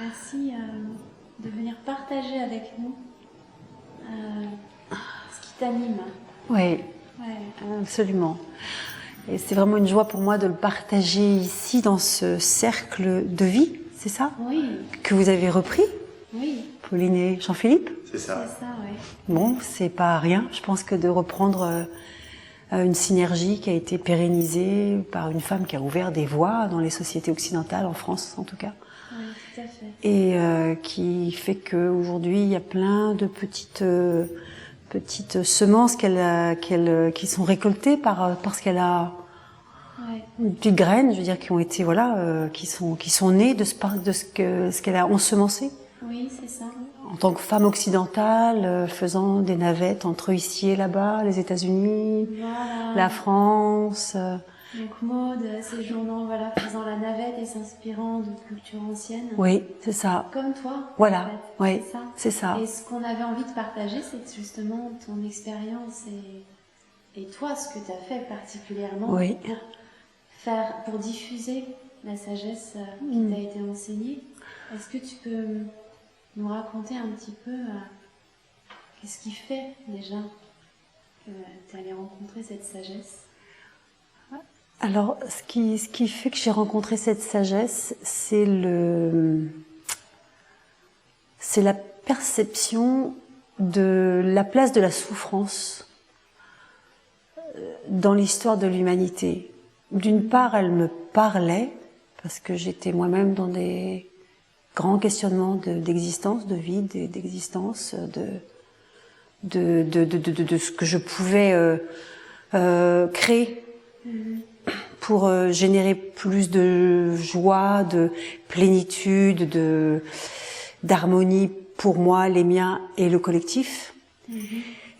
Merci de venir partager avec nous ce qui t'anime. Oui, Ouais. absolument. Et c'est vraiment une joie pour moi de le partager ici, dans ce cercle de vie, c'est ça? Oui. Que vous avez repris, Oui. Pauline et Jean-Philippe? C'est ça. C'est ça, oui. Bon, c'est pas rien. Je pense que de reprendre une synergie qui a été pérennisée par une femme qui a ouvert des voies dans les sociétés occidentales, en France en tout cas. Oui, tout à fait. Et qui fait qu'aujourd'hui, il y a plein de petites semences qui sont récoltées parce qu'elle a des petites graines, je veux dire, qui ont été qui sont nées de ce qu'elle a ensemencé. Oui, c'est ça. En tant que femme occidentale, faisant des navettes entre ici et là-bas, les États-Unis, Voilà. la France. Donc Maud, séjournant, faisant la navette et s'inspirant de cultures anciennes. Oui, c'est ça. Comme toi. Voilà, en fait. oui, C'est ça. c'est ça. Et ce qu'on avait envie de partager, c'est justement ton expérience et toi, ce que tu as fait particulièrement Oui. pour diffuser la sagesse qui t'a été enseignée. Est-ce que tu peux nous raconter un petit peu qu'est-ce qui fait déjà que tu allais rencontrer cette sagesse? Alors, ce qui fait que j'ai rencontré cette sagesse, c'est la perception de la place de la souffrance dans l'histoire de l'humanité. D'une part, elle me parlait, parce que j'étais moi-même dans des grands questionnements d'existence, de vie, d'existence, de ce que je pouvais créer pour générer plus de joie, de plénitude, d'harmonie pour moi, les miens et le collectif.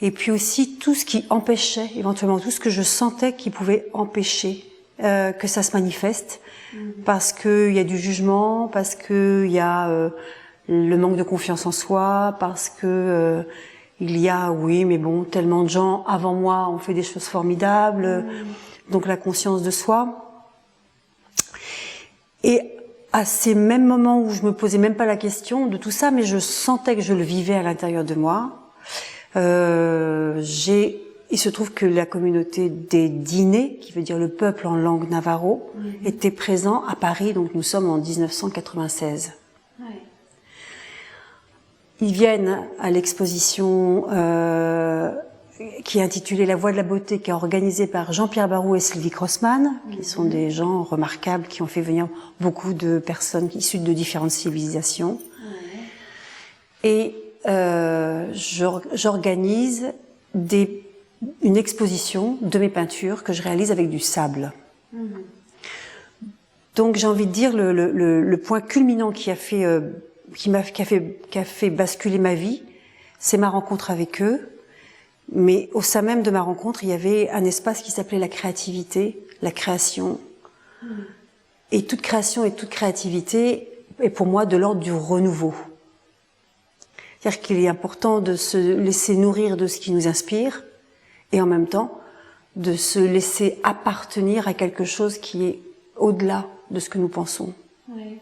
Et puis aussi tout ce qui empêchait, éventuellement tout ce que je sentais qui pouvait empêcher que ça se manifeste, parce qu'il y a du jugement, parce qu'il y a le manque de confiance en soi, parce que il y a, oui, mais bon, tellement de gens avant moi ont fait des choses formidables, donc la conscience de soi. Et à ces mêmes moments où je me posais même pas la question de tout ça, mais je sentais que je le vivais à l'intérieur de moi, il se trouve que la communauté des Dinés, qui veut dire le peuple en langue navarro, était présent à Paris, donc nous sommes en 1996. Ouais. Ils viennent à l'exposition qui est intitulée La Voie de la Beauté, qui est organisée par Jean-Pierre Barou et Sylvie Crossman, qui sont des gens remarquables, qui ont fait venir beaucoup de personnes issues de différentes civilisations. Et j'organise une exposition de mes peintures que je réalise avec du sable. Donc j'ai envie de dire le point culminant qui a fait basculer ma vie, c'est ma rencontre avec eux. Mais au sein même de ma rencontre, il y avait un espace qui s'appelait la créativité, la création. Et toute création et toute créativité est pour moi de l'ordre du renouveau. C'est-à-dire qu'il est important de se laisser nourrir de ce qui nous inspire et en même temps de se laisser appartenir à quelque chose qui est au-delà de ce que nous pensons. Ouais.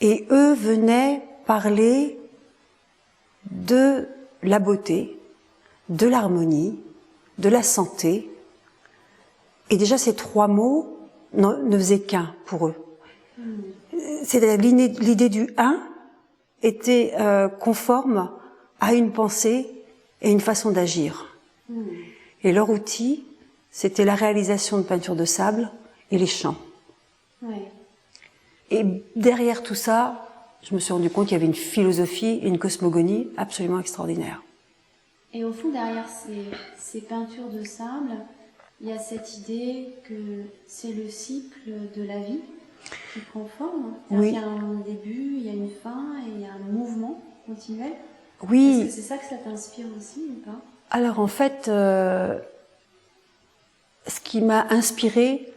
Et eux venaient parler de la beauté, de l'harmonie, de la santé. Et déjà ces trois mots ne faisaient qu'un pour eux. C'est-à-dire l'idée du un était conforme à une pensée et une façon d'agir. Et leur outil, c'était la réalisation de peintures de sable et les chants. Ouais. Et derrière tout ça, je me suis rendu compte qu'il y avait une philosophie et une cosmogonie absolument extraordinaire. Et au fond, derrière ces peintures de sable, il y a cette idée que c'est le cycle de la vie qui prend forme. Oui. Il y a un début, il y a une fin et il y a un mouvement continuel. Oui. Est-ce que c'est ça que ça t'inspire aussi ou pas? Alors en fait, ce qui m'a inspirée,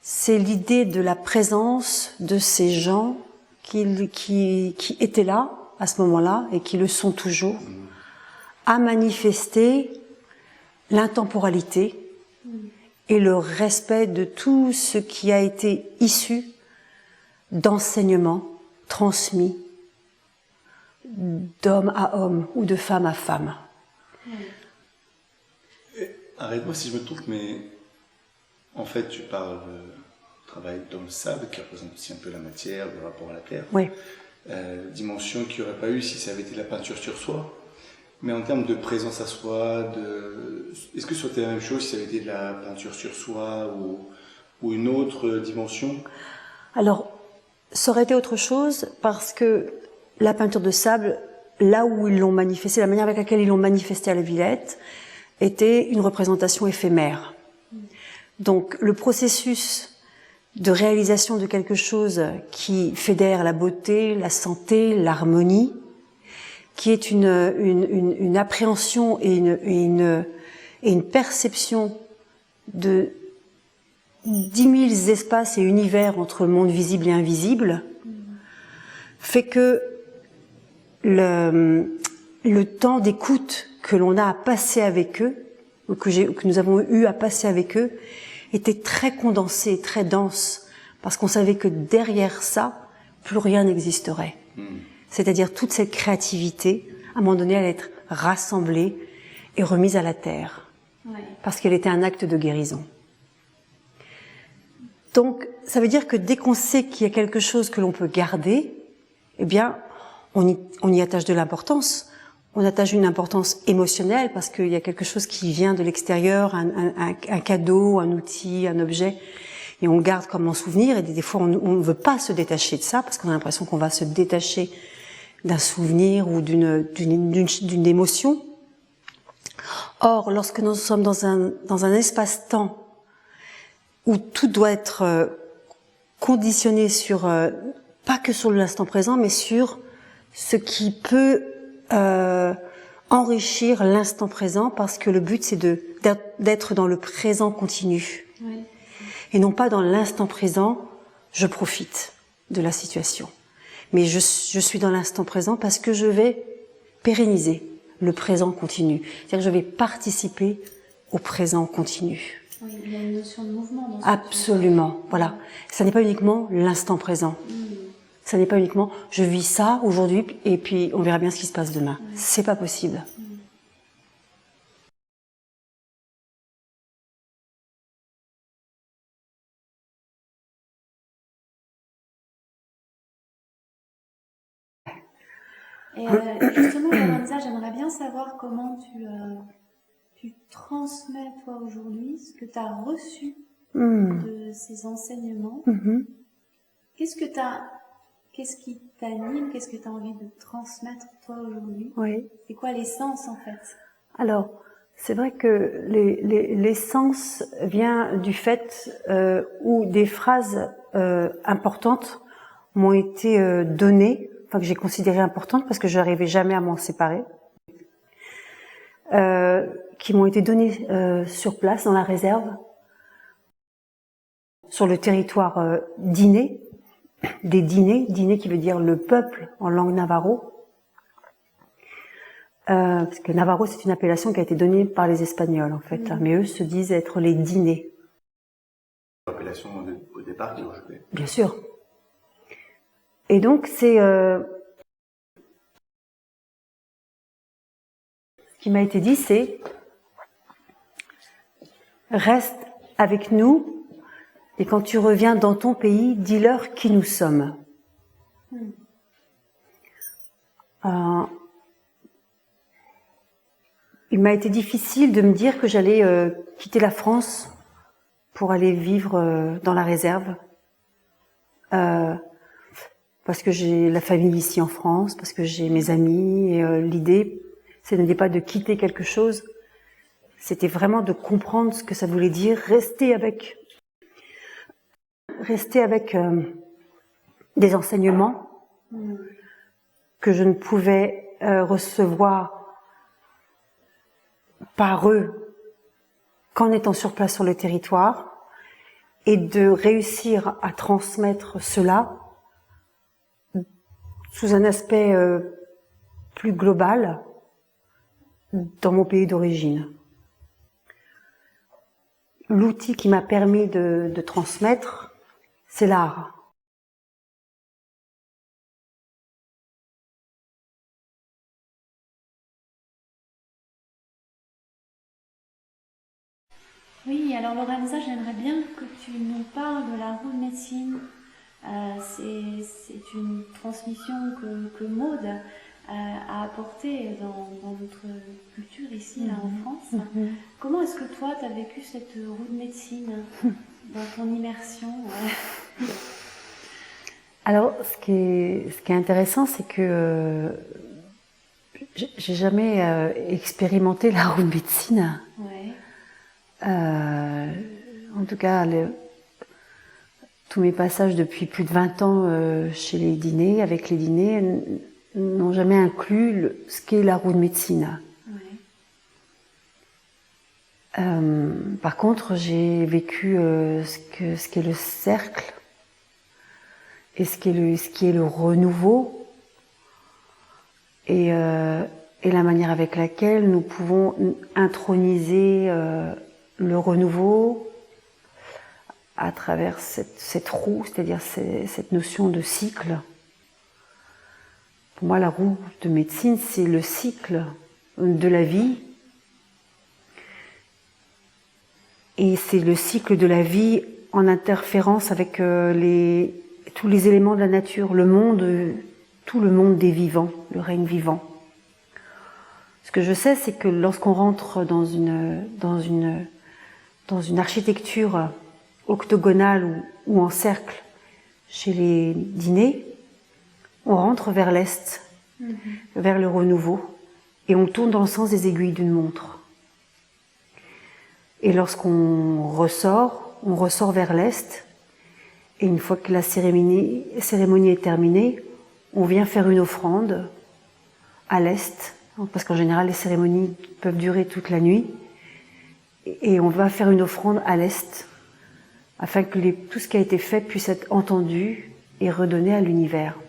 c'est l'idée de la présence de ces gens qui étaient là à ce moment-là et qui le sont toujours, à manifester l'intemporalité et le respect de tout ce qui a été issu d'enseignements transmis d'homme à homme ou de femme à femme. Arrête-moi si je me trompe, mais en fait, tu parles du travail dans le sable, qui représente aussi un peu la matière, le rapport à la terre. Oui. Dimension qu'il n'y aurait pas eu si ça avait été la peinture sur soi. Mais en termes de présence à soi, est-ce que ça aurait été la même chose si ça avait été de la peinture sur soi ou une autre dimension? Alors, ça aurait été autre chose parce que la peinture de sable, là où ils l'ont manifesté, la manière avec laquelle ils l'ont manifesté à la Villette, était une représentation éphémère. Donc, le processus de réalisation de quelque chose qui fédère la beauté, la santé, l'harmonie, qui est une appréhension et une perception de 10 000 espaces et univers entre le monde visible et invisible, fait que le temps d'écoute que l'on a à passer avec eux, ou que nous avons eu à passer avec eux, était très condensé, très dense, parce qu'on savait que derrière ça, plus rien n'existerait. C'est-à-dire toute cette créativité, à un moment donné, allait être rassemblée et remise à la terre, parce qu'elle était un acte de guérison. Donc, ça veut dire que dès qu'on sait qu'il y a quelque chose que l'on peut garder, eh bien, on y attache de l'importance. On attache une importance émotionnelle parce qu'il y a quelque chose qui vient de l'extérieur, un cadeau, un outil, un objet, et on le garde comme en souvenir. Et des fois, on ne veut pas se détacher de ça parce qu'on a l'impression qu'on va se détacher d'un souvenir ou d'une émotion. Or, lorsque nous sommes dans un espace-temps où tout doit être conditionné sur, pas que sur l'instant présent, mais sur ce qui peut enrichir l'instant présent, parce que le but c'est d'être dans le présent continu. Oui. Et non pas dans l'instant présent, je profite de la situation. Mais je suis dans l'instant présent parce que je vais pérenniser le présent continu. C'est-à-dire que je vais participer au présent continu. Oui, il y a une notion de mouvement dans ce Absolument, voilà. Ça n'est pas uniquement l'instant présent. Ça n'est pas uniquement je vis ça aujourd'hui et puis on verra bien ce qui se passe demain. C'est pas possible. Et justement, Lorenza, j'aimerais bien savoir comment tu transmets toi aujourd'hui ce que tu as reçu de ces enseignements. Qu'est-ce qui t'anime, qu'est-ce que tu as envie de transmettre toi aujourd'hui? Oui. C'est quoi l'essence en fait? Alors, c'est vrai que l'essence vient du fait où des phrases importantes m'ont été données, enfin que j'ai considérées importantes parce que je n'arrivais jamais à m'en séparer, qui m'ont été données sur place dans la réserve, sur le territoire diné, des dinés qui veut dire le peuple en langue navarro. Parce que Navarro, c'est une appellation qui a été donnée par les Espagnols, en fait. Mais eux se disent être les dinés. L'appellation au départ qui est rejetée. Bien sûr. Et donc, c'est... ce qui m'a été dit, c'est... Reste avec nous, et quand tu reviens dans ton pays, dis-leur qui nous sommes. Il m'a été difficile de me dire que j'allais quitter la France pour aller vivre dans la réserve. Parce que j'ai la famille ici en France, parce que j'ai mes amis. Et l'idée, ce n'était pas de quitter quelque chose, c'était vraiment de comprendre ce que ça voulait dire, rester avec des enseignements que je ne pouvais recevoir par eux qu'en étant sur place sur le territoire, et de réussir à transmettre cela sous un aspect plus global dans mon pays d'origine. L'outil qui m'a permis de transmettre, c'est l'art. Oui, alors Lorenza, j'aimerais bien que tu nous parles de la roue de médecine. C'est une transmission que Maud a apportée dans notre culture ici, là en France. Comment est-ce que toi, tu as vécu cette roue de médecine dans ton immersion? Alors, ce qui est intéressant, c'est que j'ai jamais expérimenté la roue de médecine. Ouais. En tout cas, tous mes passages depuis plus de 20 ans chez les dîners, avec les dîners, n'ont jamais inclus ce qu'est la roue de médecine. Ouais. Par contre, j'ai vécu ce qu'est le cercle et ce qui est le renouveau et la manière avec laquelle nous pouvons introniser le renouveau à travers cette roue, c'est-à-dire cette notion de cycle. Pour moi, la roue de médecine, c'est le cycle de la vie. Et c'est le cycle de la vie en interférence avec tous les éléments de la nature, tout le monde des vivants, le règne vivant. Ce que je sais, c'est que lorsqu'on rentre dans une architecture octogonale ou en cercle chez les dîners, on rentre vers l'est, vers le renouveau, et on tourne dans le sens des aiguilles d'une montre. Et lorsqu'on ressort, on ressort vers l'est, et une fois que la cérémonie est terminée, on vient faire une offrande à l'est, parce qu'en général les cérémonies peuvent durer toute la nuit, et on va faire une offrande à l'est, afin que tout ce qui a été fait puisse être entendu et redonné à l'univers.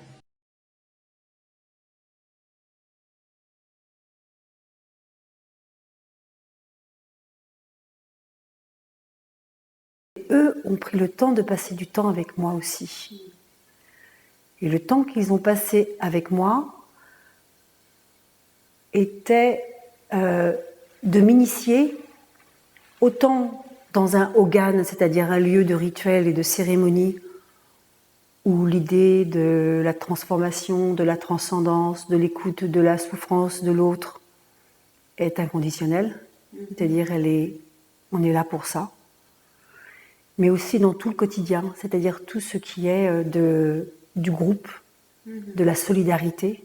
Eux ont pris le temps de passer du temps avec moi aussi. Et le temps qu'ils ont passé avec moi était de m'initier autant dans un hogan, c'est-à-dire un lieu de rituel et de cérémonie, où l'idée de la transformation, de la transcendance, de l'écoute de la souffrance de l'autre est inconditionnelle, c'est-à-dire on est là pour ça. Mais aussi dans tout le quotidien, c'est-à-dire tout ce qui est du groupe, de la solidarité,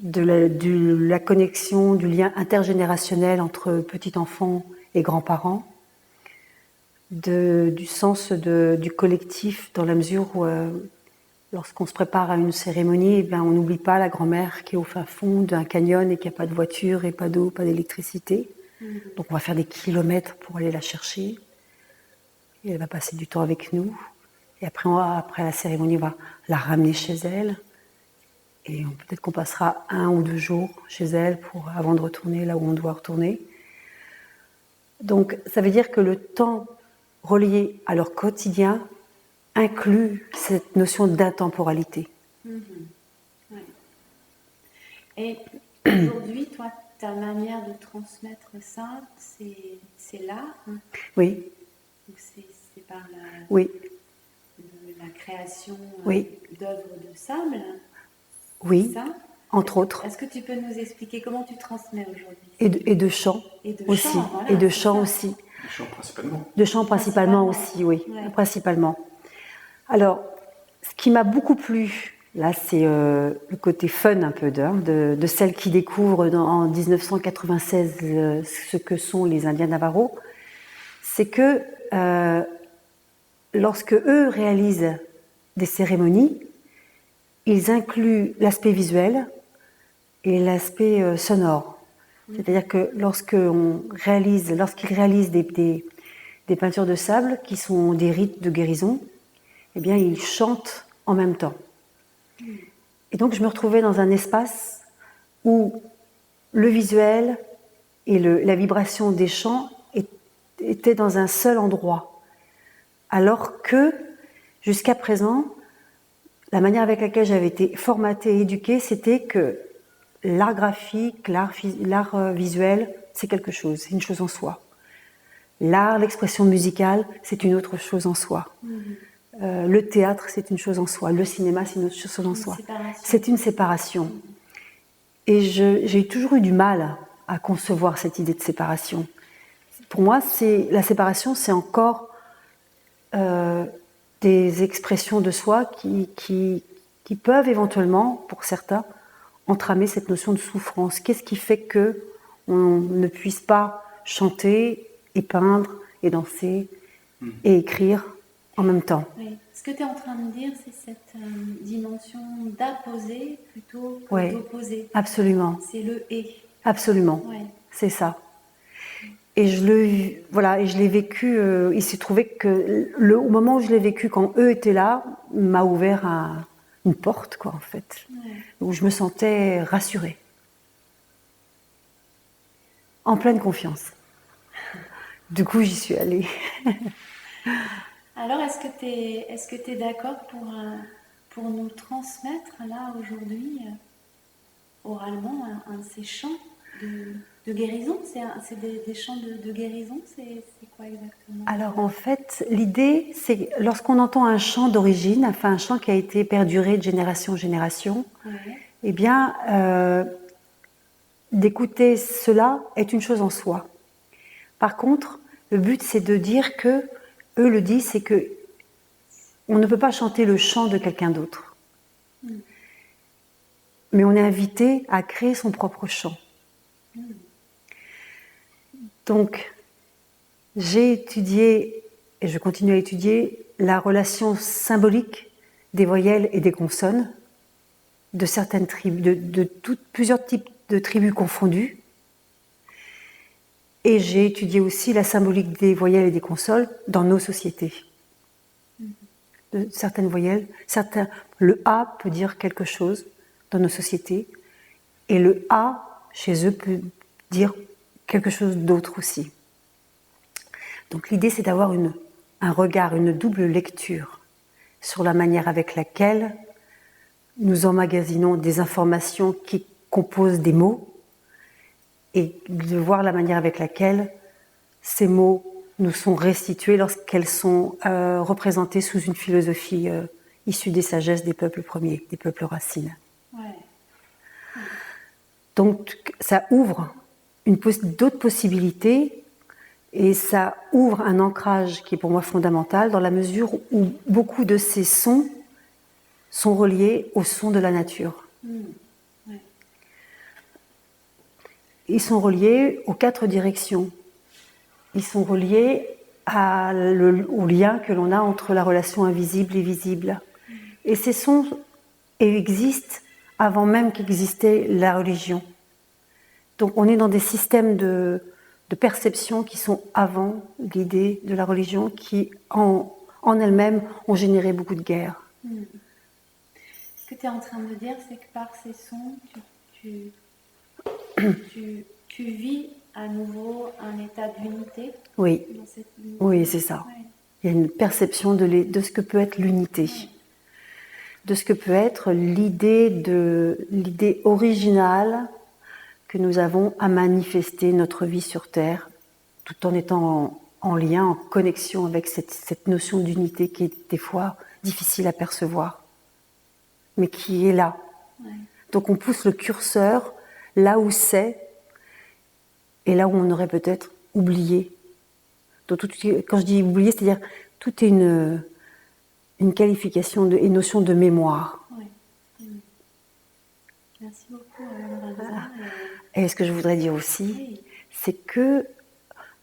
de la connexion, du lien intergénérationnel entre petits-enfants et grands-parents, du sens du collectif, dans la mesure où lorsqu'on se prépare à une cérémonie, on n'oublie pas la grand-mère qui est au fin fond d'un canyon et qui n'a pas de voiture et pas d'eau, pas d'électricité. Donc on va faire des kilomètres pour aller la chercher. Et elle va passer du temps avec nous. Et après la cérémonie, on va la ramener chez elle. Et peut-être qu'on passera 1 ou 2 jours chez elle avant de retourner là où on doit retourner. Donc ça veut dire que le temps relié à leur quotidien inclut cette notion d'intemporalité. Ouais. Et aujourd'hui, toi, ta manière de transmettre ça, c'est l'art. Oui. Donc c'est par la création d'œuvres de sable. Oui, ça. entre autres. Est-ce que tu peux nous expliquer comment tu transmets aujourd'hui? Et de chant aussi. Voilà, et de chant aussi. De chant principalement. De chant principalement aussi, oui. Ouais. Principalement. Alors, ce qui m'a beaucoup plu, là, c'est le côté fun un peu de celle qui découvre en 1996 ce que sont les Indiens Navajo, c'est que lorsque eux réalisent des cérémonies, ils incluent l'aspect visuel et l'aspect sonore. C'est-à-dire que lorsqu'ils réalisent des peintures de sable qui sont des rites de guérison, eh bien, ils chantent en même temps. Et donc, je me retrouvais dans un espace où le visuel et la vibration des chants étaient dans un seul endroit. Alors que, jusqu'à présent, la manière avec laquelle j'avais été formatée et éduquée, c'était que l'art graphique, l'art visuel, c'est quelque chose, c'est une chose en soi. L'art, l'expression musicale, c'est une autre chose en soi. Le théâtre, c'est une chose en soi. Le cinéma, c'est une autre chose en soi. C'est une séparation. Et j'ai toujours eu du mal à concevoir cette idée de séparation. Pour moi, la séparation, c'est encore des expressions de soi qui peuvent éventuellement, pour certains, entramer cette notion de souffrance. Qu'est-ce qui fait que on ne puisse pas chanter et peindre et danser et écrire en même temps? Oui. Ce que tu es en train de dire, c'est cette dimension d'apposer plutôt que Ouais, d'opposer. absolument. C'est le « et ». Absolument, Ouais. c'est ça. Et je l'ai vécu, il s'est trouvé que au moment où je l'ai vécu, quand eux étaient là, m'a ouvert une porte, quoi, en fait, où je me sentais rassurée, en pleine confiance. Du coup, j'y suis allée. Alors, est-ce que tu es d'accord pour nous transmettre, là, aujourd'hui, oralement, un de ces chants de guérison? C'est des chants de guérison? C'est quoi exactement? Alors, en fait, l'idée, c'est lorsqu'on entend un chant d'origine, enfin un chant qui a été perduré de génération en génération, eh bien, d'écouter cela est une chose en soi. Par contre, le but, c'est de dire que, eux le disent, c'est que on ne peut pas chanter le chant de quelqu'un d'autre. Mais on est invité à créer son propre chant. Donc, j'ai étudié, et je continue à étudier, la relation symbolique des voyelles et des consonnes de certaines tribus, plusieurs types de tribus confondues. Et j'ai étudié aussi la symbolique des voyelles et des consonnes dans nos sociétés. De certaines voyelles, le A peut dire quelque chose dans nos sociétés, et le A, chez eux, peut dire quelque chose d'autre aussi. Donc l'idée, c'est d'avoir un regard, une double lecture sur la manière avec laquelle nous emmagasinons des informations qui composent des mots, et de voir la manière avec laquelle ces mots nous sont restitués lorsqu'elles sont représentées sous une philosophie issue des sagesses des peuples premiers, des peuples racines. Donc ça ouvre d'autres possibilités, et ça ouvre un ancrage qui est pour moi fondamental, dans la mesure où beaucoup de ces sons sont reliés aux sons de la nature. Ils sont reliés aux 4 directions. Ils sont reliés au lien que l'on a entre la relation invisible et visible. Et ces sons existent avant même qu'existait la religion. Donc on est dans des systèmes de perception qui sont avant l'idée de la religion, qui en elles-mêmes ont généré beaucoup de guerres. Ce que tu es en train de dire, c'est que par ces sons, tu vis à nouveau un état d'unité. Oui, oui, c'est ça. Ouais. Il y a une perception de ce que peut être l'unité, de ce que peut être l'idée originale que nous avons à manifester notre vie sur Terre, tout en étant en lien, en connexion avec cette notion d'unité qui est des fois difficile à percevoir, mais qui est là. Ouais. Donc on pousse le curseur là où c'est, et là où on aurait peut-être oublié. Donc, quand je dis oublié, c'est-à-dire tout est une qualification une notion de mémoire. Oui. Merci beaucoup, Lorenza. Et ce que je voudrais dire aussi, c'est que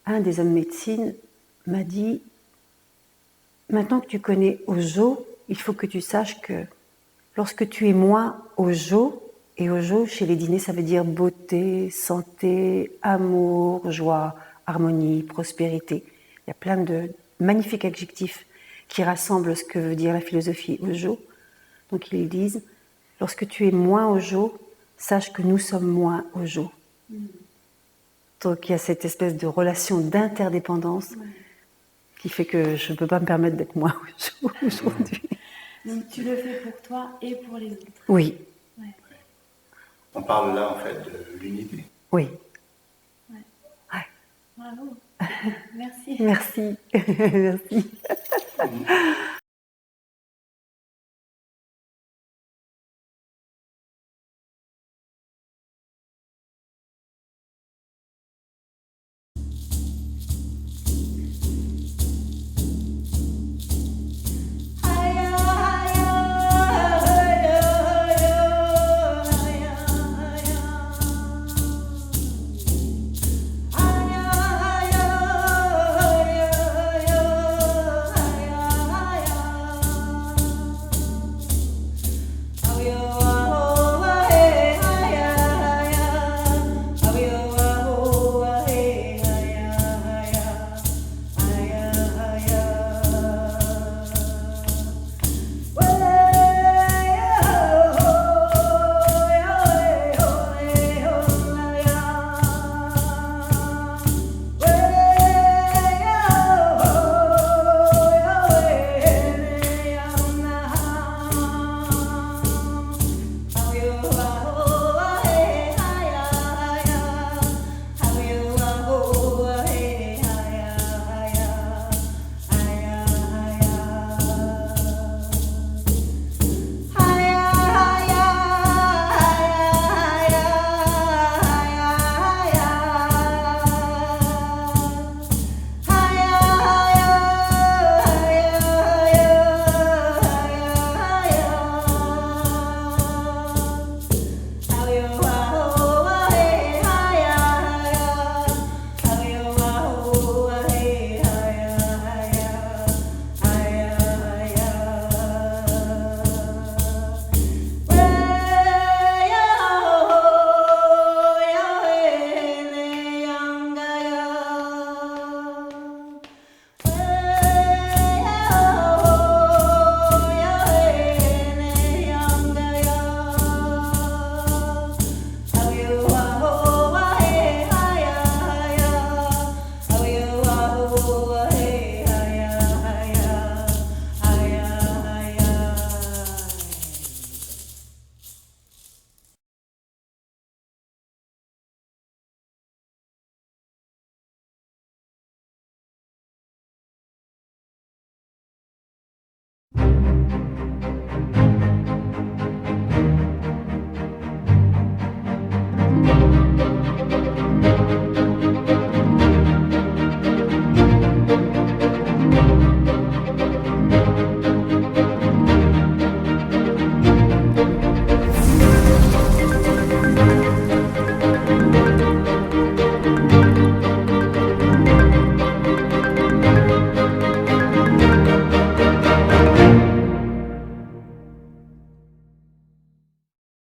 un des hommes de médecine m'a dit: maintenant que tu connais Ojo, il faut que tu saches que lorsque tu es moins Ojo, et Ojo chez les dîners, ça veut dire beauté, santé, amour, joie, harmonie, prospérité. Il y a plein de magnifiques adjectifs qui rassemblent ce que veut dire la philosophie Ojo. Donc ils disent: lorsque tu es moins Ojo, sache que nous sommes moins Ojo. Donc il y a cette espèce de relation d'interdépendance qui fait que je ne peux pas me permettre d'être moins Ojo aujourd'hui. Donc tu le fais pour toi et pour les autres. Oui. Ouais. On parle là en fait de l'unité. Oui. Ouais. Bravo. Merci. Merci. Merci.